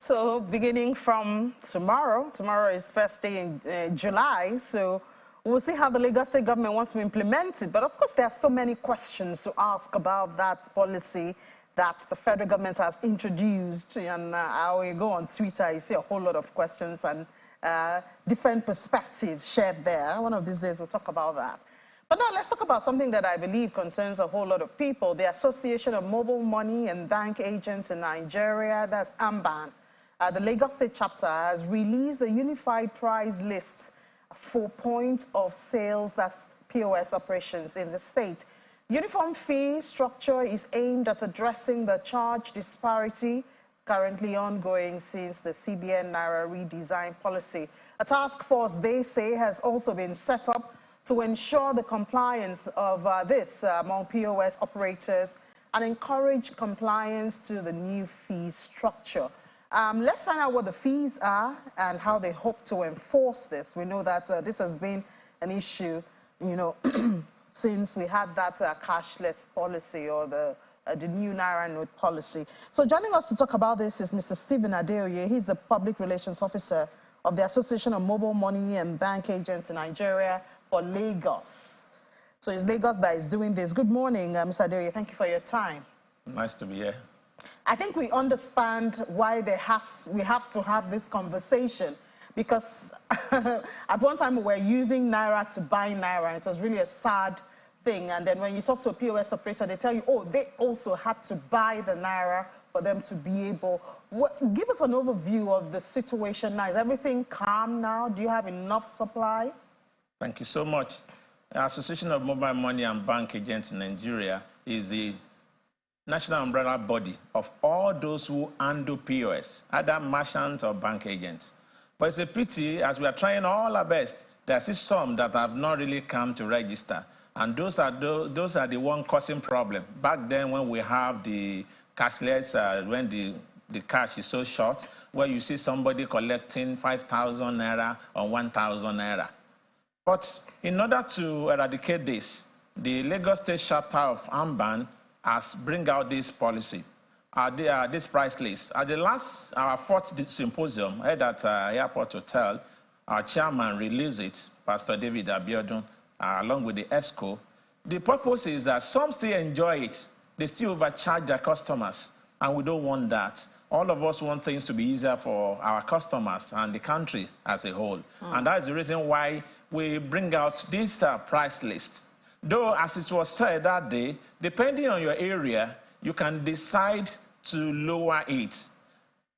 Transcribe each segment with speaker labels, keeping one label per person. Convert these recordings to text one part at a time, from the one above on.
Speaker 1: So beginning from tomorrow is first day in July, so we'll see how the Lagos State government wants to implement it. But of course, there are so many questions to ask about that policy that the federal government has introduced. And when you go on Twitter, you see a whole lot of questions and different perspectives shared there. One of these days, we'll talk about that. But now let's talk about something that I believe concerns a whole lot of people, the Association of Mobile Money and Bank Agents in Nigeria, that's AMBAN. The Lagos State chapter has released a unified price list for points of sales, that's POS operations in the state. Uniform fee structure is aimed at addressing the charge disparity currently ongoing since the CBN Naira redesign policy. A task force, they say, has also been set up to ensure the compliance of this among POS operators and encourage compliance to the new fee structure. Let's find out what the fees are and how they hope to enforce this. We know that this has been an issue, since we had that cashless policy or the new Naira note policy. So joining us to talk about this is Mr. Stephen Adeoye. He's the Public Relations Officer of the Association of Mobile Money and Bank Agents in Nigeria for Lagos. So it's Lagos that is doing this. Good morning, Mr. Adeoye. Thank you for your time.
Speaker 2: Nice to be here.
Speaker 1: I think we understand why we have to have this conversation, because at one time we were using Naira to buy Naira. It was really a sad thing. And then when you talk to a POS operator, they tell you, oh, they also had to buy the Naira for them to be able. Give us an overview of the situation now. Is everything calm now? Do you have enough supply?
Speaker 2: Thank you so much. The Association of Mobile Money and Bank Agents in Nigeria is the national umbrella body of all those who handle POS, either merchants or bank agents. But it's a pity, as we are trying all our best, there are still some that have not really come to register. And those are the one causing problem. Back then, when we have the cashless, when the cash is so short, where you see somebody collecting 5,000 Naira or 1,000 Naira. But in order to eradicate this, the Lagos State chapter of AMBAN has bring out this policy, this price list. At our fourth symposium held at Airport Hotel, our chairman released it, Pastor David Abiodun, along with the ESCO. The purpose is that some still enjoy it. They still overcharge their customers, and we don't want that. All of us want things to be easier for our customers and the country as a whole. And that is the reason why we bring out this price list. Though, as it was said that day, depending on your area, you can decide to lower it.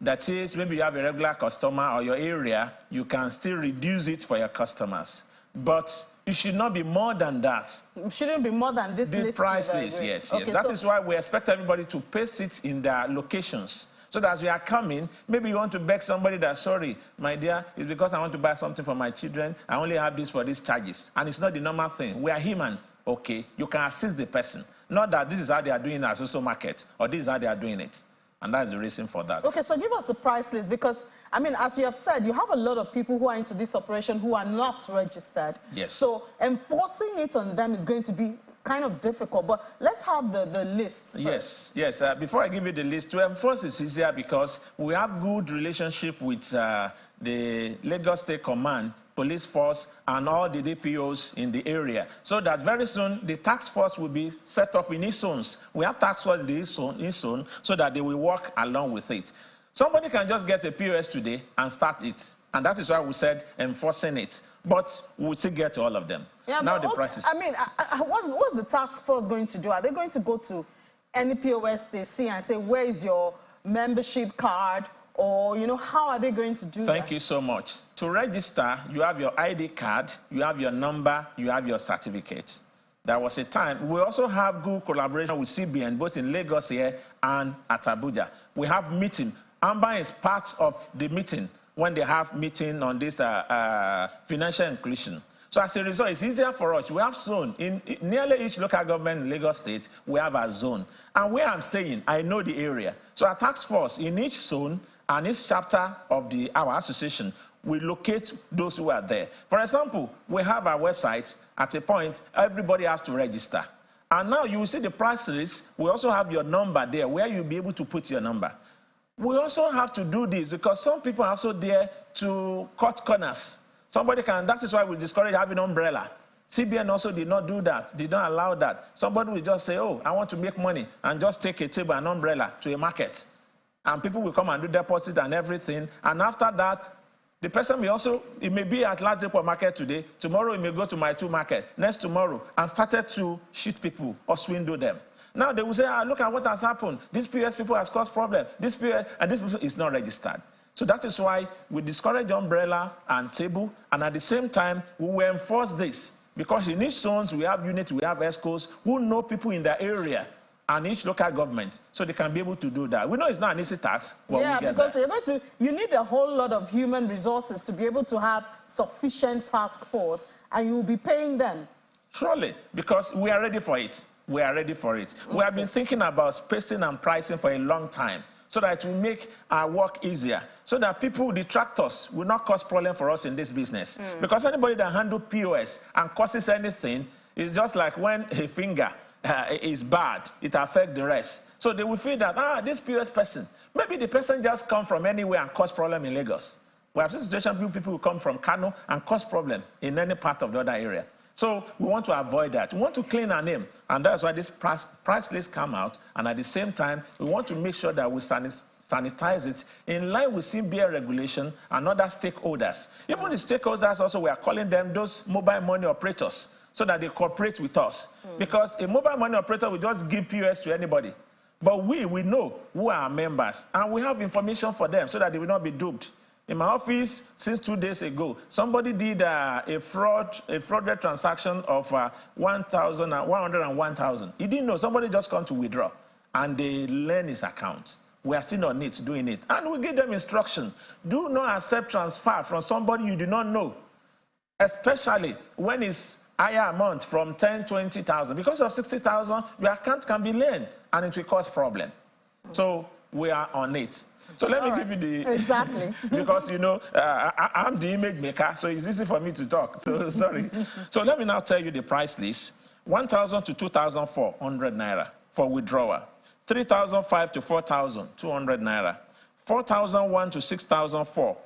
Speaker 2: That is, maybe you have a regular customer or your area, you can still reduce it for your customers. But it should not be more than that.
Speaker 1: It shouldn't be more than this list.
Speaker 2: The price list, yes.
Speaker 1: Okay,
Speaker 2: That is why we expect everybody to paste it in their locations. So that as we are coming, maybe you want to beg somebody that, sorry, my dear, it's because I want to buy something for my children. I only have this for these charges. And it's not the normal thing. We are human. Okay, you can assist the person. Not that this is how they are doing it as social market, or this is how they are doing it. And that's the reason for that.
Speaker 1: Okay, so give us the price list, because, I mean, as you have said, you have a lot of people who are into this operation who are not registered.
Speaker 2: Yes.
Speaker 1: So enforcing it on them is going to be kind of difficult, but let's have the list first.
Speaker 2: Yes. Before I give you the list, to enforce is easier because we have good relationship with the Lagos State Command, police force, and all the DPOs in the area, so that very soon the task force will be set up in each zones. We have task force in each zone so that they will work along with it. Somebody can just get a POS today and start it, and that is why we said enforcing it. But we'll still get to all of them.
Speaker 1: Yeah,
Speaker 2: now
Speaker 1: but
Speaker 2: the prices.
Speaker 1: I mean, what's the task force going to do? Are they going to go to any POS they see and say, where is your membership card? Or, how are they going to do that?
Speaker 2: Thank you so much. To register, you have your ID card, you have your number, you have your certificate. There was a time. We also have good collaboration with CBN, both in Lagos here and at Abuja. We have meeting. AMBAN is part of the meeting when they have meeting on this financial inclusion. So as a result, it's easier for us. We have zone. In nearly each local government in Lagos State, we have a zone. And where I'm staying, I know the area. So our task force in each zone and each chapter of our association, we locate those who are there. For example, we have our website. At a point, everybody has to register. And now you will see the price list. We also have your number there, where you'll be able to put your number. we also have to do this because some people are also there to cut corners. Somebody can, that is why we discourage having umbrella. CBN also did not do that, did not allow that. Somebody will just say, oh, I want to make money and just take a table and umbrella to a market. And people will come and do deposits and everything. And after that, the person may also, it may be at large depot market today, tomorrow it may go to my two market, next tomorrow, and started to cheat people or swindle them. Now they will say, look at what has happened. This POS people has caused problem. This POS, and this people is not registered. So that is why we discourage umbrella and table, and at the same time, we will enforce this. Because in each zones, we have units, we have ESCOs who know people in the area, and each local government, so they can be able to do that. We know it's not an easy task.
Speaker 1: Yeah, because you need a whole lot of human resources to be able to have sufficient task force, and you will be paying them.
Speaker 2: Surely, because we are ready for it. We are ready for it. Okay. We have been thinking about spacing and pricing for a long time, so that it will make our work easier, so that people, detractors, will not cause problem for us in this business. Because anybody that handles POS and causes anything is just like when a finger is bad, it affects the rest. So they will feel that, this POS person, maybe the person just come from anywhere and cause problem in Lagos. We have this situation, people will come from Kano and cause problem in any part of the other area. So we want to avoid that. We want to clean our name, and that's why this price list come out. And at the same time, we want to make sure that we sanitize it in line with CBN regulation and other stakeholders. Even the stakeholders also, we are calling them those mobile money operators, so that they cooperate with us. Because a mobile money operator will just give POS to anybody. But we know who are our members, and we have information for them so that they will not be duped. In my office, since 2 days ago, somebody did a fraudulent transaction of 101,000. He didn't know. Somebody just come to withdraw, and they learn his account. We are still on it, doing it. And we give them instruction. Do not accept transfer from somebody you do not know, especially when it's higher amount from 10, 20,000. Because of 60,000, your account can be learned, and it will cause problem. So we are on it. So let me give you the...
Speaker 1: Exactly.
Speaker 2: Because, I'm the image maker, so it's easy for me to talk. So, sorry. So let me now tell you the price list. 1,000 to 2,400 naira for withdrawal. 3,005 to 4,200 naira. 4,001 to 6,004,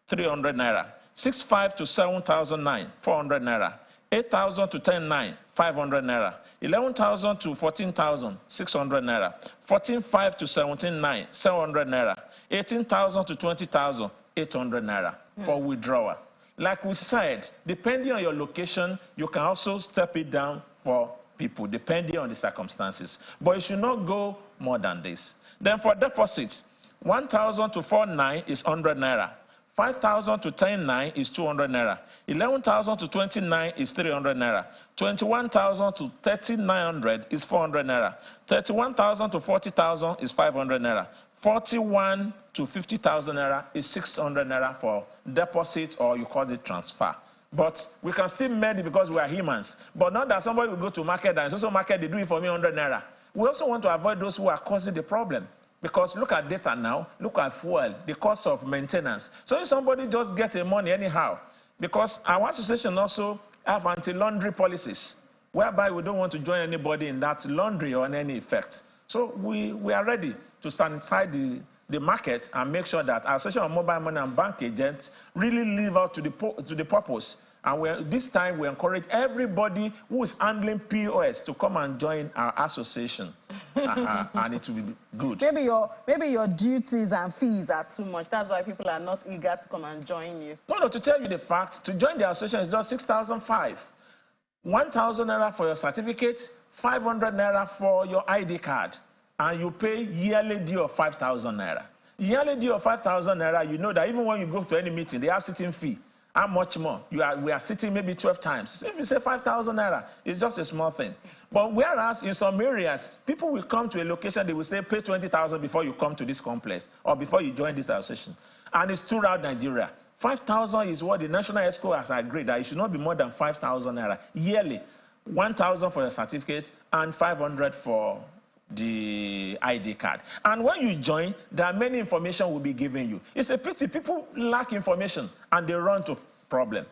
Speaker 2: 300 naira. 6,500 to 7,009, 400 naira. 8,000 to 10,900, 500 naira. 11,000 to 14,000, 600 naira. 14,500 to 17,900, 700 naira. 18,000 to 20,000, 800 naira for withdrawal. Like we said, depending on your location, you can also step it down for people, depending on the circumstances. But it should not go more than this. Then for deposit, 1,000 to 4,900 is 100 naira. 5,000 to 10,900 is 200 naira. 11,000 to 29,000 is 300 naira. 21,000 to 30,900 is 400 naira. 31,000 to 40,000 is 500 naira. 41 to 50,000 naira is 600 naira for deposit, or you call it transfer. But we can still make it because we are humans. But not that somebody will go to market and social market, they do it for me 100 naira. We also want to avoid those who are causing the problem. Because look at data now, look at fuel, the cost of maintenance. So if somebody just gets the money anyhow, because our association also have anti-laundry policies, whereby we don't want to join anybody in that laundry or in any effect. So we are ready to sanitize the market and make sure that our Association of Mobile Money and Bank Agents really live out to the purpose. And this time we encourage everybody who is handling POS to come and join our association. And it will be good.
Speaker 1: Maybe your duties and fees are too much. That's why people are not eager to come and join you.
Speaker 2: No, to tell you the fact, to join the association is just 6,500. 1,000 naira for your certificate, 500 naira for your ID card. And you pay yearly due of 5,000 naira. Yearly due of 5,000 naira, you know that even when you go to any meeting, they have sitting fee. How much more? We are sitting maybe 12 times. So if you say 5,000 naira, it's just a small thing. But whereas in some areas, people will come to a location, they will say, pay 20,000 before you come to this complex or before you join this association. And it's throughout Nigeria. 5,000 is what the National ESCO has agreed, that it should not be more than 5,000 naira yearly. 1,000 for your certificate and 500 for the ID card. And when you join, there are many information will be given you. It's a pity people lack information and they run to problem.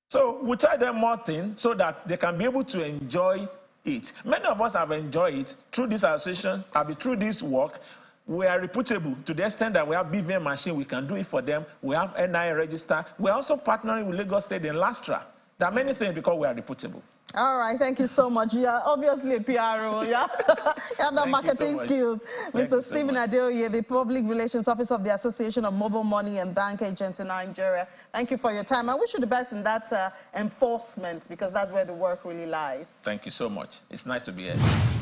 Speaker 2: So we tell them more things so that they can be able to enjoy it. Many of us have enjoyed it through this association, through this work. We are reputable to the extent that we have BVN machine, we can do it for them. We have NI register. We're also partnering with Lagos State in Lastra. There are many things because we are reputable.
Speaker 1: All right, thank you so much. You are obviously a PRO, yeah? You have the marketing skills. Mr. Stephen Adeoye, the Public Relations Officer of the Association of Mobile Money and Bank Agents in Nigeria. Thank you for your time. I wish you the best in that enforcement, because that's where the work really lies.
Speaker 2: Thank you so much. It's nice to be here.